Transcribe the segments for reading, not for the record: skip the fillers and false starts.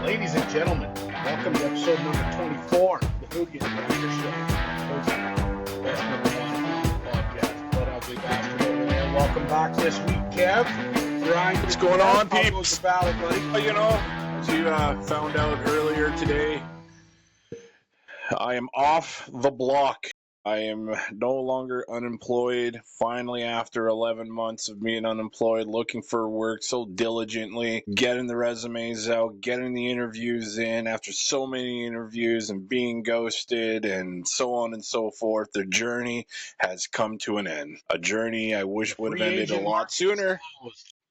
Ladies and gentlemen, welcome to episode number 24 of the Hougie and Grinder Show. Best number one podcast, Blood Ugly Bastard over there. Welcome back this week, Kev. Grinder. What's going on, peeps? How goes the battle, buddy? As you found out earlier today, I am off the block. I am no longer unemployed. Finally, after 11 months of being unemployed, looking for work so diligently, getting the resumes out, getting the interviews in after so many interviews and being ghosted and so on and so forth. The journey has come to an end. A journey I wish would have ended a lot sooner,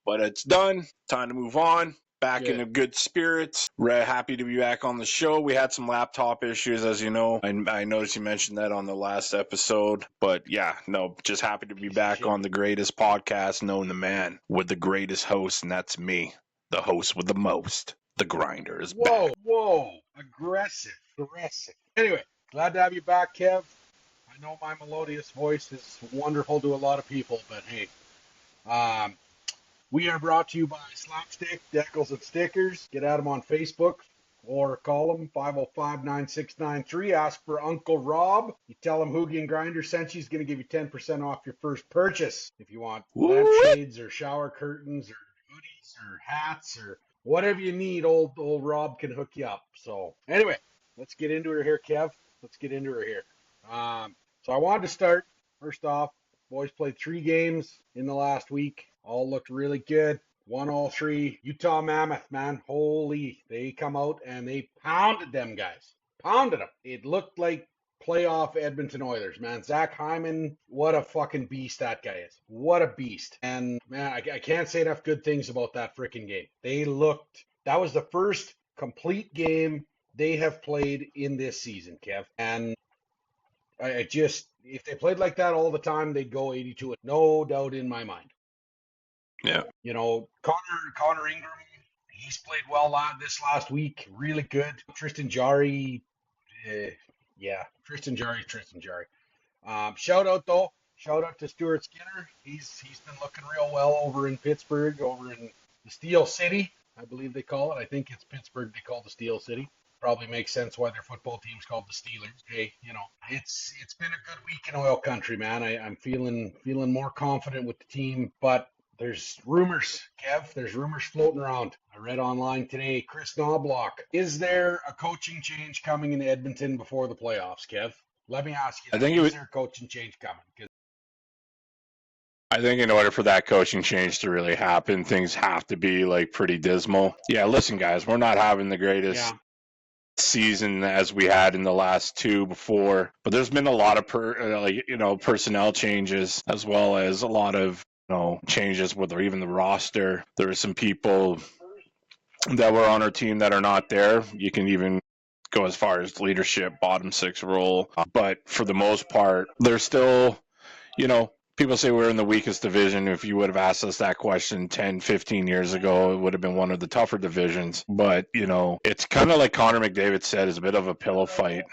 but it's done. Time to move on. Back in a good spirits. Happy to be back on the show. We had some laptop issues, as you know. I noticed you mentioned that on the last episode. But yeah, no, just happy to be back on the greatest podcast known to man with the greatest host, and that's me, the host with the most. The Grinder is back. Whoa. Aggressive. Anyway, glad to have you back, Kev. I know my melodious voice is wonderful to a lot of people, but hey, we are brought to you by Slapstick, Decals, and Stickers. Get at them on Facebook or call them 505-9693. Ask for Uncle Rob. You tell him Hougie and Grinder sent you. He's going to give you 10% off your first purchase. If you want lampshades or shower curtains or hoodies or hats or whatever you need, old Rob can hook you up. So anyway, let's get into her here, Kev. So I wanted to start, first off, boys played 3 games in the last week. All looked really good. Won all 3. Utah Mammoth, man. Holy. They come out and they pounded them guys. Pounded them. It looked like playoff Edmonton Oilers, man. Zach Hyman, what a fucking beast that guy is. What a beast. And, man, I can't say enough good things about that freaking game. That was the first complete game they have played in this season, Kev. And if they played like that all the time, they'd go 82. No doubt in my mind. Yeah. You know, Connor Ingram, he's played well this last week. Really good. Tristan Jarry. Tristan Jarry. Shout out to Stuart Skinner. He's been looking real well over in Pittsburgh, over in the Steel City, I believe they call it. I think it's Pittsburgh they call the Steel City. Probably makes sense why their football team's called the Steelers. Hey, you know, it's been a good week in oil country, man. I'm feeling more confident with the team, but there's rumors, Kev. There's rumors floating around. I read online today, Chris Knobloch. Is there a coaching change coming in Edmonton before the playoffs, Kev? Let me ask you, is there a coaching change coming? I think in order for that coaching change to really happen, things have to be like pretty dismal. Yeah, listen, guys, we're not having the greatest season as we had in the last 2 before, but there's been a lot of personnel changes as well as a lot of changes with even the roster. There are some people that were on our team that are not there. You can even go as far as leadership, bottom 6 role. But for the most part, there's still, people say we're in the weakest division. If you would have asked us that question 10, 15 years ago, it would have been one of the tougher divisions. But, it's kind of like Connor McDavid said, it's a bit of a pillow fight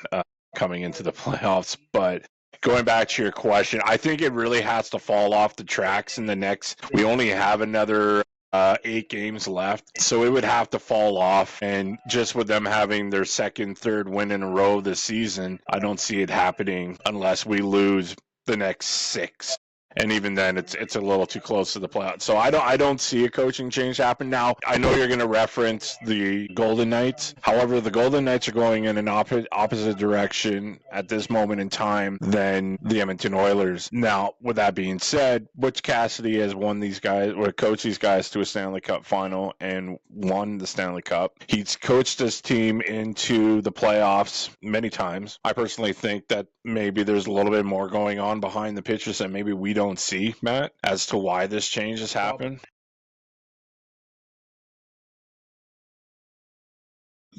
coming into the playoffs. But going back to your question, I think it really has to fall off the tracks in the next. We only have another 8 games left, so it would have to fall off. And just with them having their second, third win in a row this season, I don't see it happening unless we lose the next 6. And even then, it's a little too close to the playoffs. So I don't see a coaching change happen. Now, I know you're going to reference the Golden Knights. However, the Golden Knights are going in an opposite direction at this moment in time than the Edmonton Oilers. Now, with that being said, Butch Cassidy has coached these guys to a Stanley Cup final and won the Stanley Cup. He's coached this team into the playoffs many times. I personally think that maybe there's a little bit more going on behind the pictures that maybe we don't see, Matt, as to why this change has happened.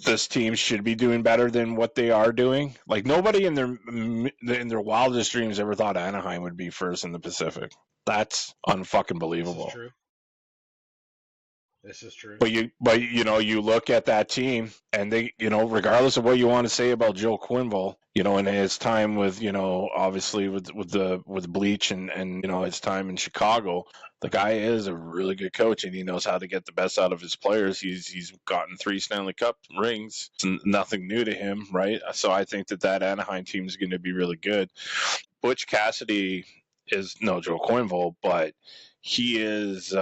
This team should be doing better than what they are doing. Like, nobody in their wildest dreams ever thought Anaheim would be first in the Pacific. That's unfucking believable. This is true. You look at that team, and they, regardless of what you want to say about Joe Quenneville, in his time with, obviously with Bleach and his time in Chicago, the guy is a really good coach, and he knows how to get the best out of his players. He's gotten 3 Stanley Cup rings. It's nothing new to him, right? So I think that Anaheim team is going to be really good. Butch Cassidy is no Joe Quenneville, but he is.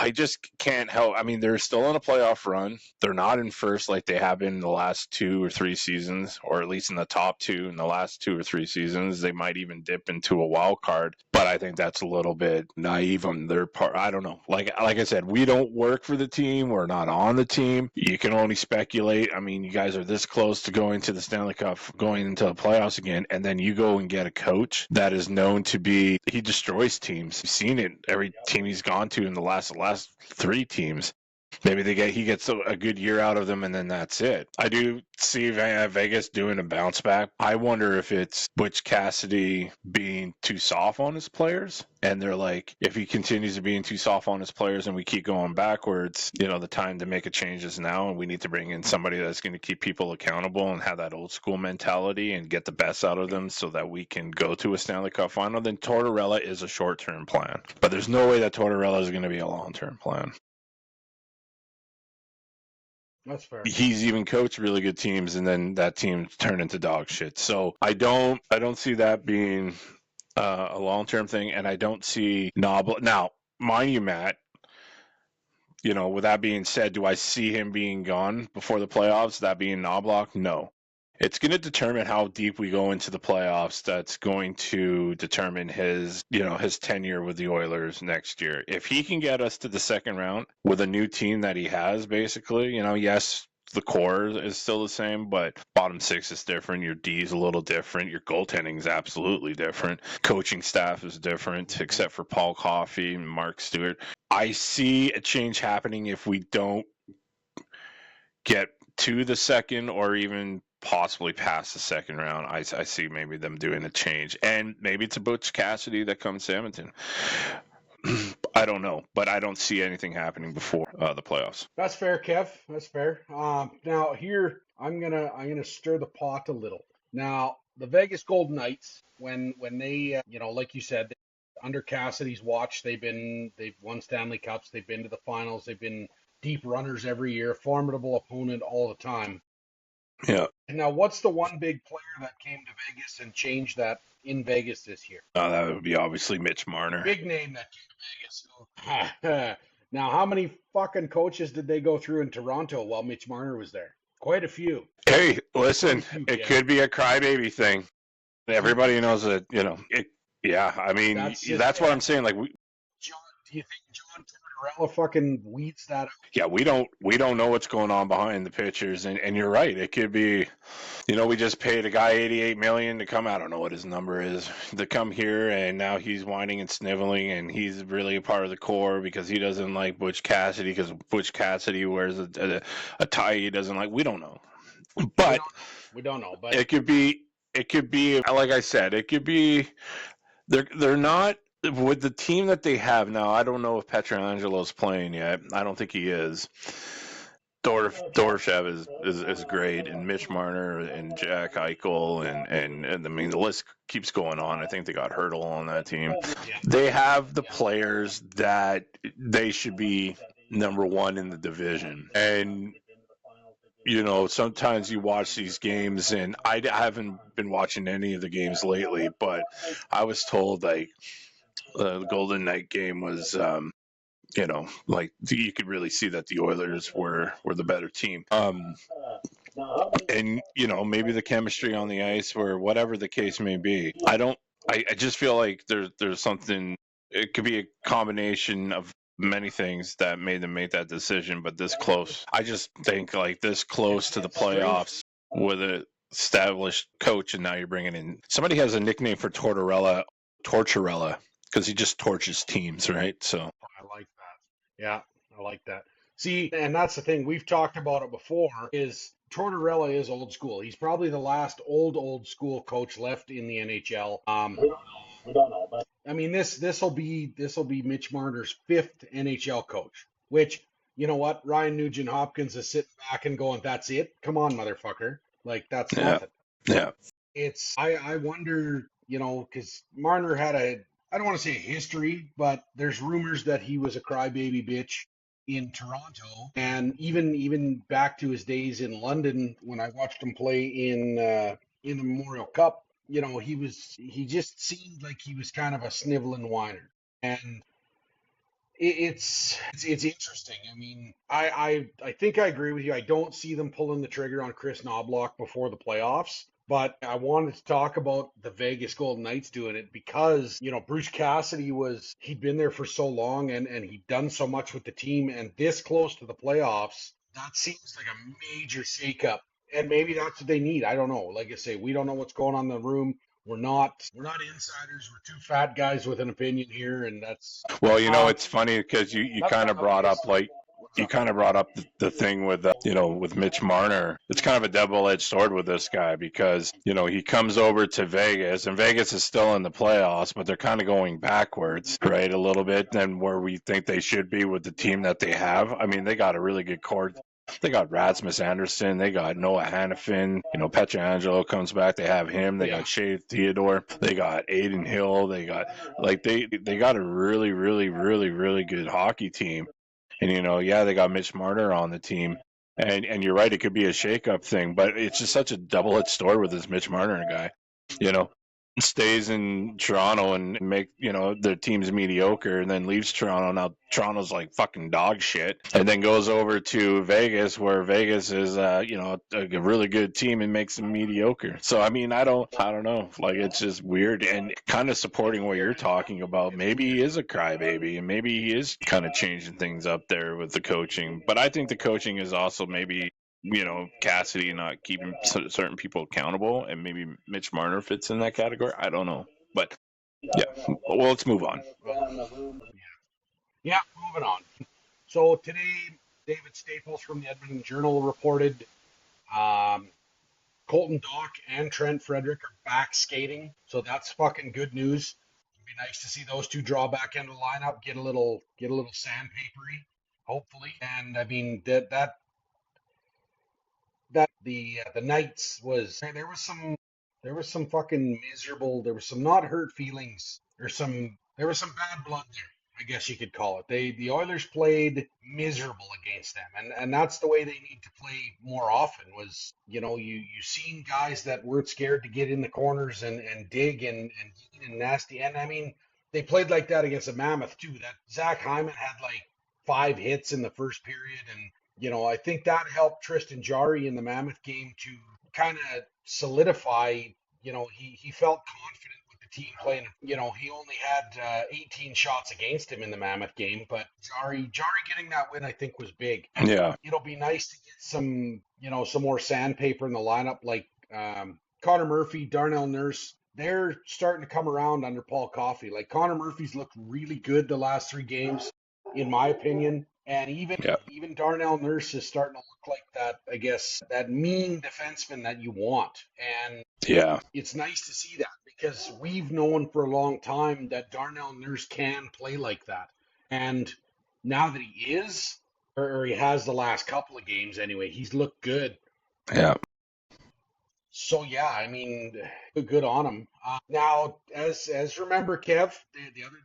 I just can't help. I mean, they're still on a playoff run. They're not in first like they have been in the last 2 or 3 seasons, or at least in the top 2 in the last 2 or 3 seasons. They might even dip into a wild card, but I think that's a little bit naive on their part. I don't know. Like I said, we don't work for the team. We're not on the team. You can only speculate. I mean, you guys are this close to going to the Stanley Cup, going into the playoffs again, and then you go and get a coach that is known to be he destroys teams. You've seen it every team he's gone to in the last 3 teams. Maybe he gets a good year out of them, and then that's it. I do see Vegas doing a bounce back. I wonder if it's Butch Cassidy being too soft on his players, and they're like, if he continues to being too soft on his players and we keep going backwards, the time to make a change is now, and we need to bring in somebody that's going to keep people accountable and have that old school mentality and get the best out of them so that we can go to a Stanley Cup final. Then Tortorella is a short-term plan, but there's no way that Tortorella is going to be a long-term plan. That's fair. He's even coached really good teams, and then that team turned into dog shit. So I don't see that being a long-term thing, and I don't see Knoblauch. Now, mind you, Matt, with that being said, do I see him being gone before the playoffs, that being Knoblauch? No. It's going to determine how deep we go into the playoffs. That's going to determine his tenure with the Oilers next year. If he can get us to the second round with a new team that he has, basically, yes, the core is still the same, but bottom 6 is different. Your D is a little different. Your goaltending is absolutely different. Coaching staff is different, except for Paul Coffey and Mark Stewart. I see a change happening if we don't get to the second or even possibly past the second round. I see maybe them doing a change, and maybe it's a Butch Cassidy that comes to Edmonton. I don't know, but I don't see anything happening before the playoffs. That's fair, Kev. That's fair. Now here I'm gonna stir the pot a little. Now the Vegas Golden Knights, when they like you said, under Cassidy's watch, they've won Stanley Cups, they've been to the finals, they've been deep runners every year, formidable opponent all the time. Yeah. Now, what's the one big player that came to Vegas and changed that in Vegas this year? That would be obviously Mitch Marner. Big name that came to Vegas. Now, how many fucking coaches did they go through in Toronto while Mitch Marner was there? Quite a few. Hey, listen, it could be a crybaby thing. Everybody knows that, yeah, I mean, that's what I'm saying. Like, do you think John Tortorella fucking weeds that out? Yeah, we don't know what's going on behind the pictures, and you're right. It could be, we just paid a guy $88 million to come. I don't know what his number is to come here, and now he's whining and sniveling, and he's really a part of the core because he doesn't like Butch Cassidy because Butch Cassidy wears a tie he doesn't like. We don't know, but we don't know. But it could be like I said, it could be they're not. With the team that they have now, I don't know if Pietrangelo's playing yet. I don't think he is. Dorshev is great, and Mitch Marner and Jack Eichel, and I mean the list keeps going on. I think they got Hurdle on that team. They have the players that they should be number one in the division, and sometimes you watch these games, and I haven't been watching any of the games lately, but I was told like. The Golden Knight game was, like you could really see that the Oilers were the better team. And maybe the chemistry on the ice or whatever the case may be. I just feel like there's something. It could be a combination of many things that made them make that decision, but this close. I just think like this close to the playoffs with an established coach, and now you're bringing in somebody has a nickname for Tortorella. Because he just torches teams, right? So I like that. Yeah, I like that. See, and that's the thing. We've talked about it before, is Tortorella is old school. He's probably the last old school coach left in the NHL. We don't know, but I mean this will be Mitch Marner's 5th NHL coach. which, you know what? Ryan Nugent-Hopkins is sitting back and going, that's it? Come on, motherfucker. Like, that's Yeah. nothing. Yeah. I wonder, because Marner had I don't want to say a history, but there's rumors that he was a crybaby bitch in Toronto, and even back to his days in London when I watched him play in the Memorial Cup. He just seemed like he was kind of a sniveling whiner, and it's interesting. I mean, I think I agree with you. I don't see them pulling the trigger on Chris Knobloch before the playoffs. But I wanted to talk about the Vegas Golden Knights doing it because, Bruce Cassidy he'd been there for so long and he'd done so much with the team, and this close to the playoffs, that seems like a major shakeup. And maybe that's what they need. I don't know. Like I say, we don't know what's going on in the room. We're not insiders. We're two fat guys with an opinion here, and that's Well, um, it's funny because you that's kind not of the brought up case. like What's you up? kind of brought up the thing with with Mitch Marner. It's kind of a double-edged sword with this guy because he comes over to Vegas and Vegas is still in the playoffs, but they're kind of going backwards, right, a little bit than where we think they should be with the team that they have. I mean, they got a really good core. They got Rasmus Anderson. They got Noah Hannafin. Petrangelo comes back. They have him. They Yeah, got Shea Theodore. They got Aiden Hill. They got they got a really, really, really, really good hockey team. And yeah, they got Mitch Marner on the team. And you're right, it could be a shakeup thing, but it's just such a double-edged sword with this Mitch Marner guy. You know, stays in Toronto and make their team's mediocre, and then leaves Toronto. Now Toronto's like fucking dog shit, and then goes over to Vegas, where Vegas is a really good team and makes them mediocre. So I mean, I don't know. Like it's just weird and kind of supporting what you're talking about. Maybe he is a crybaby, and maybe he is kind of changing things up there with the coaching. But I think the coaching is also maybe Cassidy not keeping certain people accountable, and maybe Mitch Marner fits in that category. I don't know, but yeah. Well, let's move on. yeah. Moving on. So today, David Staples from the Edmonton Journal reported um, Colton Dock and Trent Frederick are back skating, so that's fucking good news. It'd be nice to see those two draw back into the lineup, get a little sandpapery, hopefully. And I mean that the Knights there was some fucking miserable, there was some not hurt feelings, there was some bad blood there, I guess you could call it. The Oilers played miserable against them, and that's the way they need to play more often. Was you seen guys that weren't scared to get in the corners and dig and nasty, and I mean they played like that against a Mammoth too. That Zach Hyman had like 5 hits in the first period, and I think that helped Tristan Jarry in the Mammoth game to kind of solidify. He felt confident with the team playing. He only had 18 shots against him in the Mammoth game, but Jarry getting that win, I think, was big. Yeah. It'll be nice to get some more sandpaper in the lineup, like Connor Murphy, Darnell Nurse. They're starting to come around under Paul Coffey. Like Connor Murphy's looked really good the last 3 games, in my opinion. And Yeah. even Darnell Nurse is starting to look like that, I guess, that mean defenseman that you want. And Yeah. it's nice to see that because we've known for a long time that Darnell Nurse can play like that. And now that he is, or he has the last couple of games anyway, he's looked good. Yeah. So yeah, I mean, good on him. Now, as remember, Kev,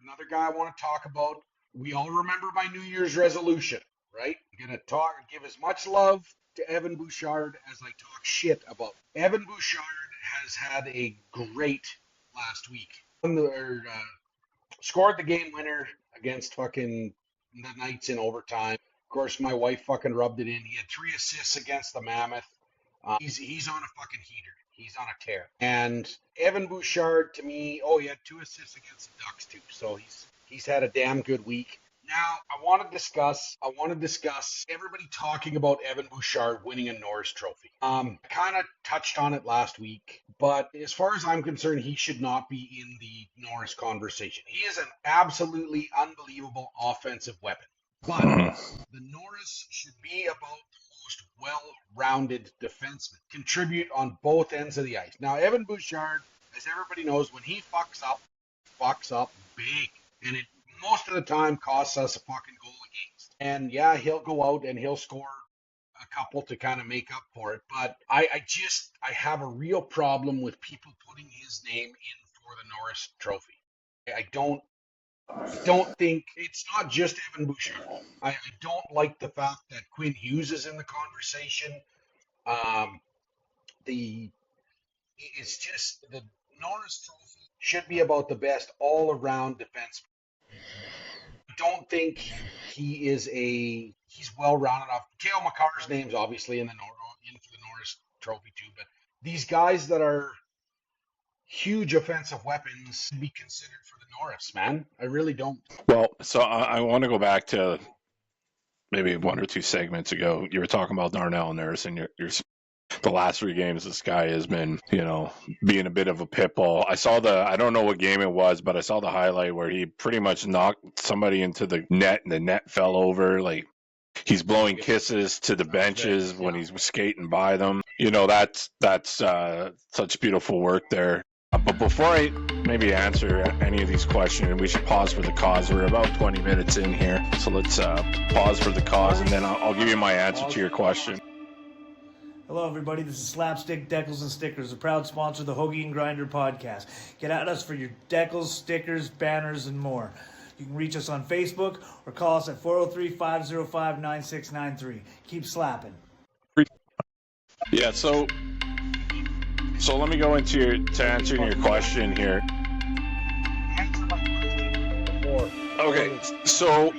another guy I want to talk about. We all remember my New Year's resolution, right? I'm gonna give as much love to Evan Bouchard as I talk shit about. Evan Bouchard has had a great last week. Scored the game winner against fucking the Knights in overtime. Of course, my wife fucking rubbed it in. He had 3 assists against the Mammoth. He's on a fucking heater. He's on a tear. And Evan Bouchard, to me, he had 2 assists against the Ducks too. So he's had a damn good week. Now I want to discuss everybody talking about Evan Bouchard winning a Norris Trophy. I kind of touched on it last week, but as far as I'm concerned, he should not be in the Norris conversation. He is an absolutely unbelievable offensive weapon. But the Norris should be about the most well-rounded defenseman. Contribute on both ends of the ice. Now, Evan Bouchard, as everybody knows, when he fucks up big. And it most of the time costs us a fucking goal against. And yeah, he'll go out and he'll score a couple to kind of make up for it. But I have a real problem with people putting his name in for the Norris Trophy. I don't think it's not just Evan Bouchard. I don't like the fact that Quinn Hughes is in the conversation. Um, the it's just the Norris Trophy should be about the best all around defenseman. I don't think he's well rounded off. Kale McCarr's name's obviously in for the Norris Trophy too, but these guys that are huge offensive weapons be considered for the Norris, man. I really don't. Well, so I want to go back to maybe one or two segments ago. You were talking about Darnell Nurse, and you're the last three games this guy has been, being a bit of a pit bull. I don't know what game it was, but I saw the highlight where he pretty much knocked somebody into the net and the net fell over. Like, he's blowing kisses to the benches when he's skating by them. That's such beautiful work there. But before I maybe answer any of these questions, we should pause for the cause. We're about 20 minutes in here, so let's pause for the cause, and then I'll give you my answer to your question. Hello, everybody. This is Slapstick Decals and Stickers, a proud sponsor of the Hougie and Grinder podcast. Get at us for your decals, stickers, banners, and more. You can reach us on Facebook or call us at 403-505-9693. Keep slapping. Yeah, so let me go into answering your question here. Okay, so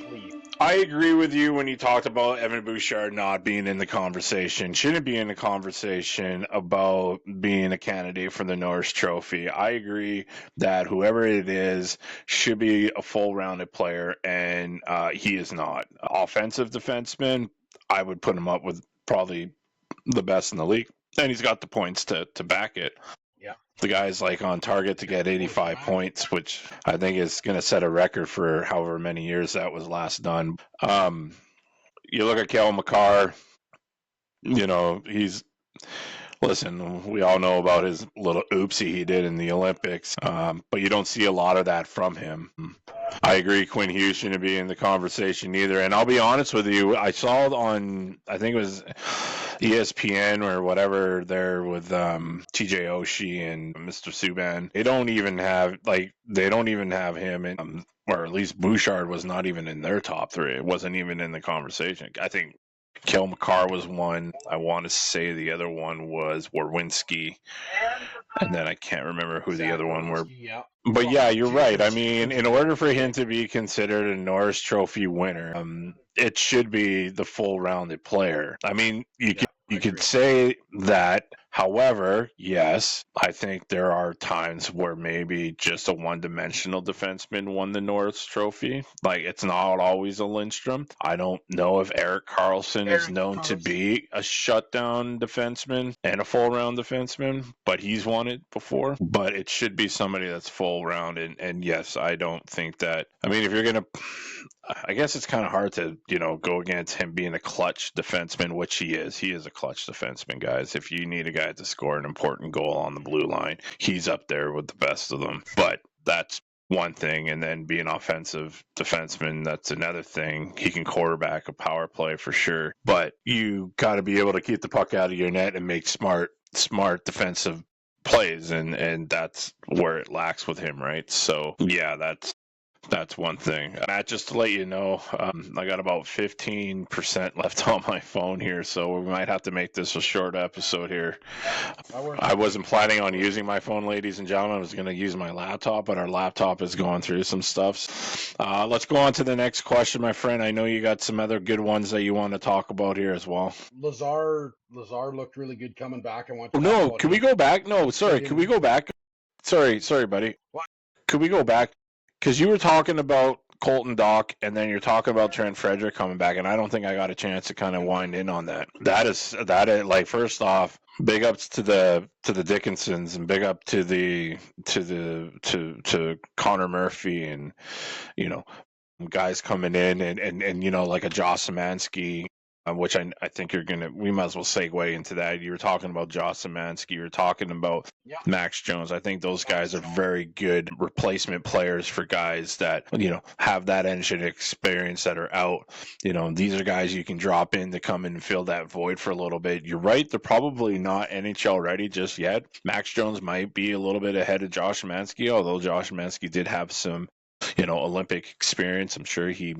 I agree with you when you talked about Evan Bouchard not being in the conversation. Shouldn't be in the conversation about being a candidate for the Norris Trophy. I agree that whoever it is should be a full-rounded player, and he is not. Offensive defenseman, I would put him up with probably the best in the league, and he's got the points to back it. Yeah. The guy's like on target to get 85 points, which I think is going to set a record for however many years that was last done. You look at Cale Makar, listen, we all know about his little oopsie he did in the Olympics, but you don't see a lot of that from him. I agree Quinn Hughes shouldn't be in the conversation either. And I'll be honest with you, I saw on, I think it was ESPN or whatever there with TJ Oshie and Mr. Subban. They don't even have him in, or at least Bouchard was not even in their top three. It wasn't even in the conversation. I think Cale Makar was one. I want to say the other one was Warwinski. And then I can't remember who the other one were. Yeah. But yeah, you're right. I mean, in order for him to be considered a Norris Trophy winner, it should be the full-rounded player. I mean, you could say that. However, yes, I think there are times where maybe just a one-dimensional defenseman won the Norris Trophy. Like, it's not always a Lindstrom. I don't know if Erik Karlsson is known to be a shutdown defenseman and a full-round defenseman, but he's won it before. But it should be somebody that's full-round. And yes, I don't think that. I mean, if you're going to, I guess it's kind of hard to, go against him being a clutch defenseman, which he is. He is a clutch defenseman, guys. If you need a guy to score an important goal on the blue line, he's up there with the best of them. But that's one thing, and then being offensive defenseman, that's another thing. He can quarterback a power play for sure, but you got to be able to keep the puck out of your net and make smart defensive plays, and that's where it lacks with him, right? So yeah, that's one thing. Matt, just to let you know, I got about 15% left on my phone here, so we might have to make this a short episode here. I wasn't planning on using my phone, ladies and gentlemen. I was going to use my laptop, but our laptop is going through some stuff. Let's go on to the next question, my friend. I know you got some other good ones that you want to talk about here as well. Lazar looked really good coming back. Can we go back? No, sorry. Can we go back? Sorry, buddy. What? Could we go back? Because you were talking about Colton Dock, and then you're talking about Trent Frederick coming back, and I don't think I got a chance to kind of wind in on that. That is like, first off, big ups to the Dickinsons, and big up to Connor Murphy, and guys coming in, and like a Josh Szymanski. which I think we might as well segue into that. You were talking about Josh Szymanski. You were talking about Max Jones. I think those guys are very good replacement players for guys that, have that engine experience that are out. These are guys you can drop in to come in and fill that void for a little bit. You're right. They're probably not NHL ready just yet. Max Jones might be a little bit ahead of Josh Szymanski, although Josh Szymanski did have some, Olympic experience. I'm sure he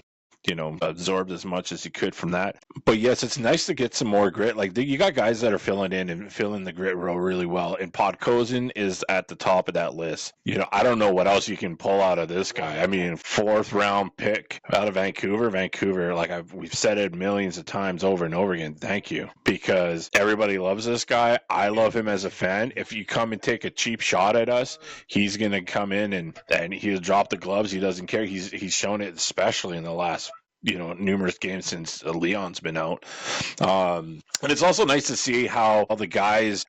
absorbed as much as he could from that. But yes, it's nice to get some more grit. Like you got guys that are filling in and filling the grit role really well. And Podkolzin is at the top of that list. I don't know what else you can pull out of this guy. I mean, 4th round pick out of Vancouver. Like we've said it millions of times over and over again. Thank you, because everybody loves this guy. I love him as a fan. If you come and take a cheap shot at us, he's gonna come in and he'll drop the gloves. He doesn't care. He's shown it, especially in the last numerous games since Leon's been out. And it's also nice to see how the guys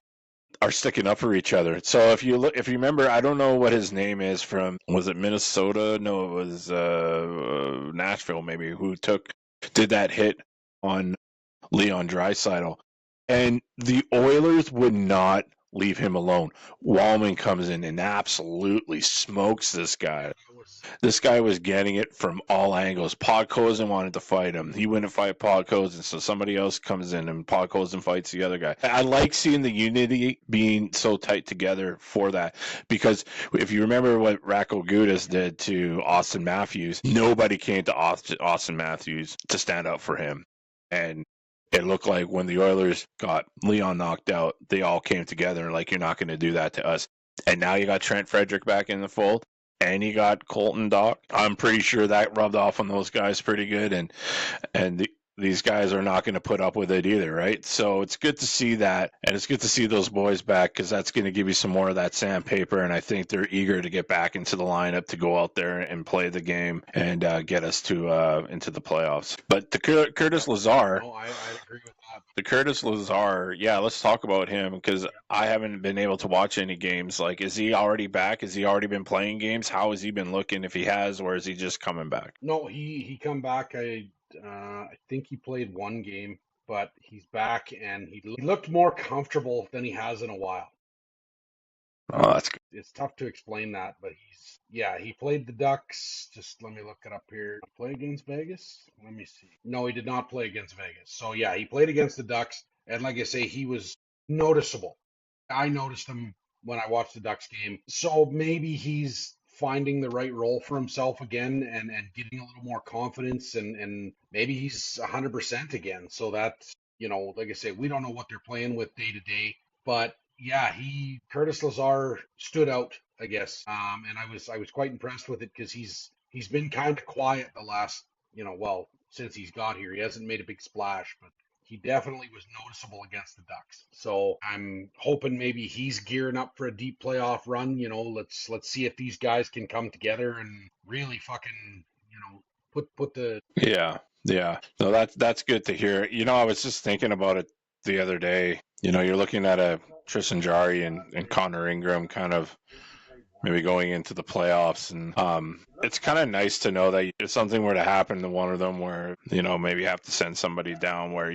are sticking up for each other. So if you remember, I don't know what his name is from, was it Minnesota? No, it was Nashville maybe, who did that hit on Leon Draisaitl. And the Oilers would not leave him alone. Wallman comes in and absolutely smokes this guy. This guy was getting it from all angles. Podkolzin wanted to fight him. He wouldn't fight Podkolzin, so somebody else comes in and Podkolzin fights the other guy. I like seeing the unity being so tight together for that, because if you remember what Racco Gudas did to Austin Matthews, nobody came to Austin Matthews to stand up for him. And it looked like when the Oilers got Leon knocked out, they all came together and like, you're not going to do that to us. And now you got Trent Frederick back in the fold, and you got Colton Dach. I'm pretty sure that rubbed off on those guys pretty good, and these guys are not going to put up with it either, right? So it's good to see that, and it's good to see those boys back, because that's going to give you some more of that sandpaper, and I think they're eager to get back into the lineup to go out there and play the game and get us to into the playoffs. But the Curtis Lazar, I agree with that. The Curtis Lazar, yeah, let's talk about him, because I haven't been able to watch any games. Like, is he already back? Has he already been playing games? How has he been looking, if he has, or is he just coming back? No, he come back. I think he played one game, but he's back, and he looked more comfortable than he has in a while. Oh, that's good. It's tough to explain that, but he played the Ducks. Just let me look it up here. Play against Vegas? Let me see. No, he did not play against Vegas. So yeah, he played against the Ducks, and like I say, he was noticeable. I noticed him when I watched the Ducks game. So maybe he's finding the right role for himself again, and getting a little more confidence, and maybe he's 100% again. So that's, like I say, we don't know what they're playing with day to day, but yeah, Curtis Lazar stood out, I guess. And I was quite impressed with it, because he's been kind of quiet the last, since he's got here. He hasn't made a big splash, but he definitely was noticeable against the Ducks. So I'm hoping maybe he's gearing up for a deep playoff run. Let's see if these guys can come together and really fucking, put the Yeah. No, that's good to hear. I was just thinking about it the other day. You're looking at a Tristan Jarry and Connor Ingram kind of maybe going into the playoffs, and it's kind of nice to know that if something were to happen to one of them, where maybe you have to send somebody down, where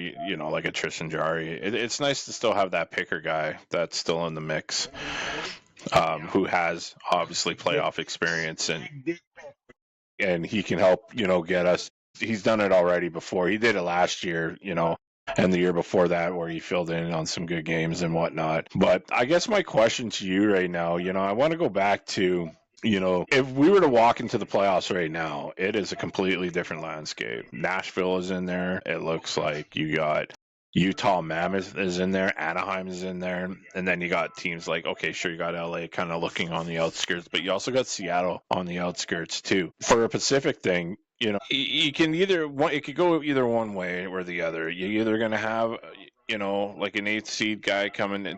like a Tristan Jarry, it's nice to still have that picker guy that's still in the mix, who has obviously playoff experience, and he can help get us. He's done it already before. He did it last year, and the year before that, where he filled in on some good games and whatnot. But I guess my question to you right now, I want to go back to, if we were to walk into the playoffs right now, it is a completely different landscape. Nashville is in there. It looks like you got Utah Mammoth is in there, Anaheim is in there, and then you got teams like, okay, sure, you got LA kind of looking on the outskirts, but you also got Seattle on the outskirts too. For a Pacific thing, you can it could go either one way or the other. You're either going to have, like an 8th seed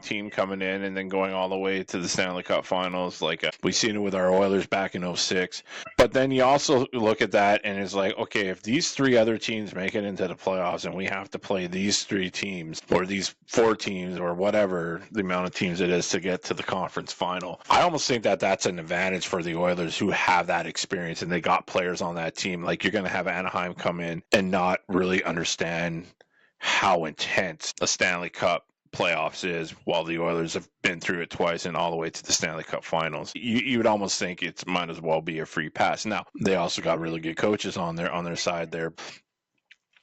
team coming in and then going all the way to the Stanley Cup Finals, like we've seen it with our Oilers back in 06. But then you also look at that and it's like, okay, if these 3 other teams make it into the playoffs and we have to play these 3 teams or these 4 teams or whatever the amount of teams it is to get to the conference final, I almost think that that's an advantage for the Oilers, who have that experience and they got players on that team. Like, you're going to have Anaheim come in and not really understand how intense the Stanley Cup playoffs is, while the Oilers have been through it twice and all the way to the Stanley Cup finals. You would almost think it might as well be a free pass. Now, they also got really good coaches on their side there.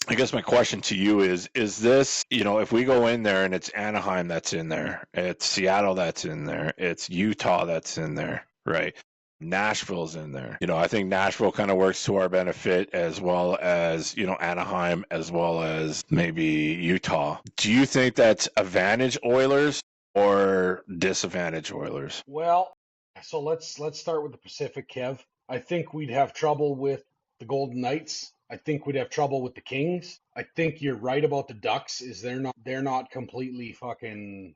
I guess my question to you is this, if we go in there and it's Anaheim that's in there, it's Seattle that's in there, it's Utah that's in there, right? Nashville's in there. I think Nashville kind of works to our benefit, as well as, Anaheim, as well as maybe Utah. Do you think that's advantage Oilers or disadvantage Oilers? Well, so let's start with the Pacific, Kev. I think we'd have trouble with the Golden Knights. I think we'd have trouble with the Kings. I think you're right about the Ducks. They're not completely fucking,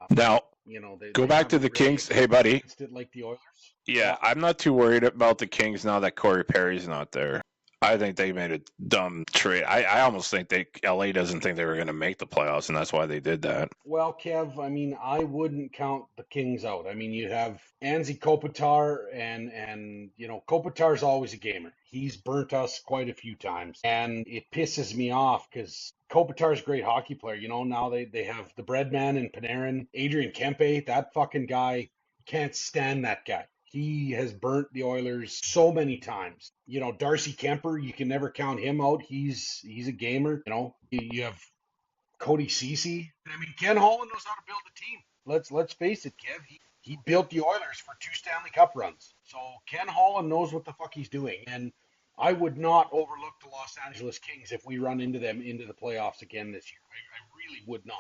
Now, they go back to the really Kings. Hey, buddy. It like the Oilers. Yeah, I'm not too worried about the Kings now that Corey Perry's not there. I think they made a dumb trade. I almost think LA doesn't think they were going to make the playoffs, and that's why they did that. Well, Kev, I wouldn't count the Kings out. You have Anze Kopitar, and Kopitar's always a gamer. He's burnt us quite a few times, and it pisses me off because Kopitar's a great hockey player. Now they have the Breadman and Panarin, Adrian Kempe. That fucking guy, can't stand that guy. He has burnt the Oilers so many times. Darcy Kemper, you can never count him out. He's a gamer. You have Cody Ceci. Ken Holland knows how to build a team. Let's face it, Kev. He built the Oilers for 2 Stanley Cup runs. So Ken Holland knows what the fuck he's doing. And I would not overlook the Los Angeles Kings if we run into them into the playoffs again this year. I really would not.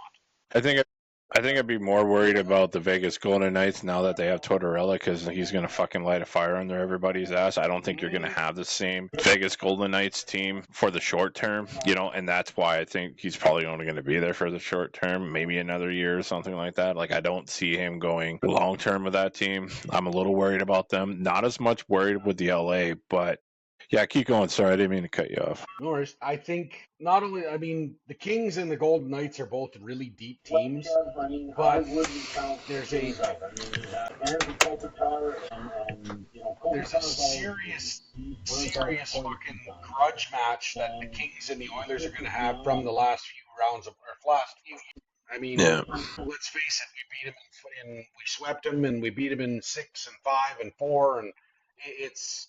I think I'd be more worried about the Vegas Golden Knights now that they have Tortorella, because he's going to fucking light a fire under everybody's ass. I don't think you're going to have the same Vegas Golden Knights team for the short term, and that's why I think he's probably only going to be there for the short term, maybe another year or something like that. Like, I don't see him going long term with that team. I'm a little worried about them. Not as much worried with the LA, but yeah, keep going. Sorry, I didn't mean to cut you off. No worries. I think not only, the Kings and the Golden Knights are both really deep teams, but there's a serious fucking grudge match that the Kings and the Oilers are going to have from the last few rounds last few years. Let's face it, we swept them, and we beat them in 6 and 5 and 4, and it's.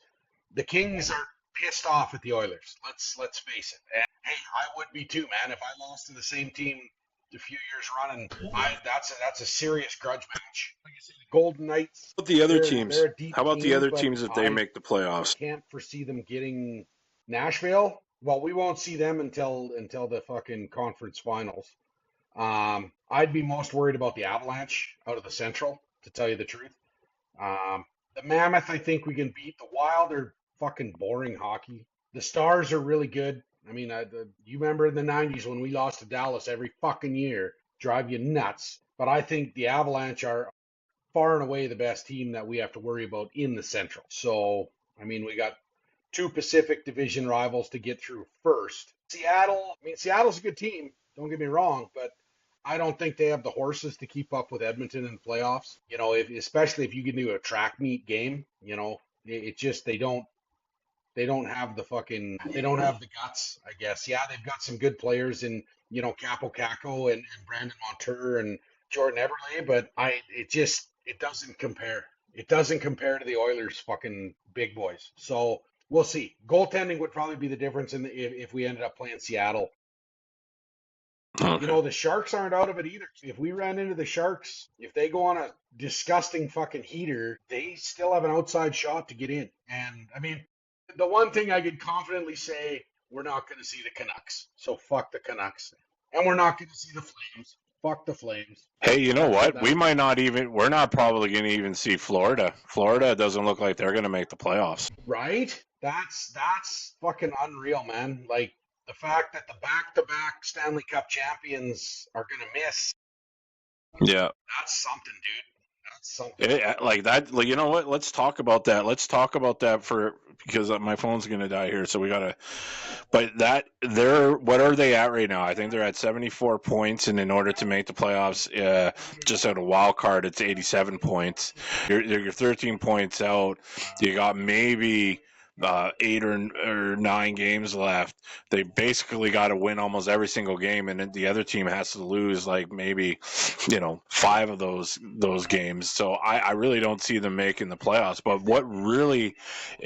The Kings are pissed off at the Oilers. Let's face it. And hey, I would be too, man. If I lost to the same team a few years running, that's a serious grudge match. Like I said, the Golden Knights. How about the other teams? How about the other teams if they make the playoffs? I can't foresee them getting Nashville. Well, we won't see them until the fucking conference finals. I'd be most worried about the Avalanche out of the Central, to tell you the truth. The Mammoth, I think we can beat. The Wild are fucking boring hockey. The Stars are really good. You remember in the 90s when we lost to Dallas every fucking year, drive you nuts. But I think the Avalanche are far and away the best team that we have to worry about in the Central. So, we got 2 Pacific Division rivals to get through first. Seattle's a good team. Don't get me wrong, but I don't think they have the horses to keep up with Edmonton in the playoffs. Especially if you get into a track meet game, it just they don't have the guts, I guess. Yeah, they've got some good players in Capo Caco and Brandon Montour and Jordan Eberle, but it doesn't compare. It doesn't compare to the Oilers' fucking big boys. So we'll see. Goaltending would probably be the difference if we ended up playing Seattle. Okay. The Sharks aren't out of it either. If we ran into the Sharks, if they go on a disgusting fucking heater, they still have an outside shot to get in. And, the one thing I could confidently say, we're not going to see the Canucks. So fuck the Canucks. And we're not going to see the Flames. Fuck the Flames. Hey, you know what? We're not probably going to even see Florida. Florida doesn't look like they're going to make the playoffs. Right? That's fucking unreal, man. Like, the fact that the back-to-back Stanley Cup champions are going to miss. Yeah. That's something, dude. That's something. Like that. Like, you know what? Let's talk about that. Because my phone's going to die here. So we got to. But what are they at right now? I think they're at 74 points. And in order to make the playoffs, just out of wild card, it's 87 points. You're 13 points out. You got maybe 8 or 9 games left. They basically got to win almost every single game, and the other team has to lose like maybe 5 of those games. So I really don't see them making the playoffs. But what really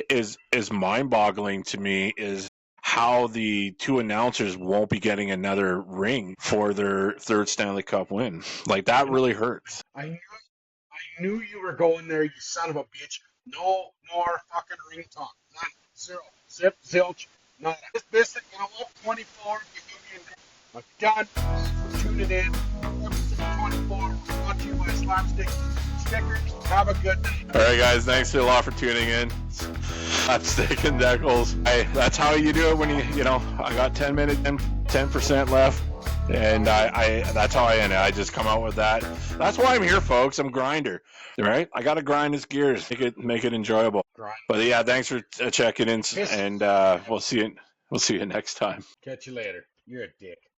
is mind-boggling to me is how the 2 announcers won't be getting another ring for their 3rd Stanley Cup win. Like, that really hurts. I knew you were going there, you son of a bitch. No more fucking ring talk. None. Zero. Zip, zilch. None. Just visit, 24. I'm done. Thanks for tuning in. Episode 24. Brought to you by Slapstick Stickers. Have a good day. All right, guys. Thanks a lot for tuning in. Slapstick and Deckles. That's how you do it when I got 10 minutes and 10% left. And I that's how I end it. I just come out with that. That's why I'm here, folks. I'm grinder, right? I got to grind his gears, make it enjoyable. Grind. But yeah, thanks for checking in, and we'll see you next time. Catch you later. You're a dick.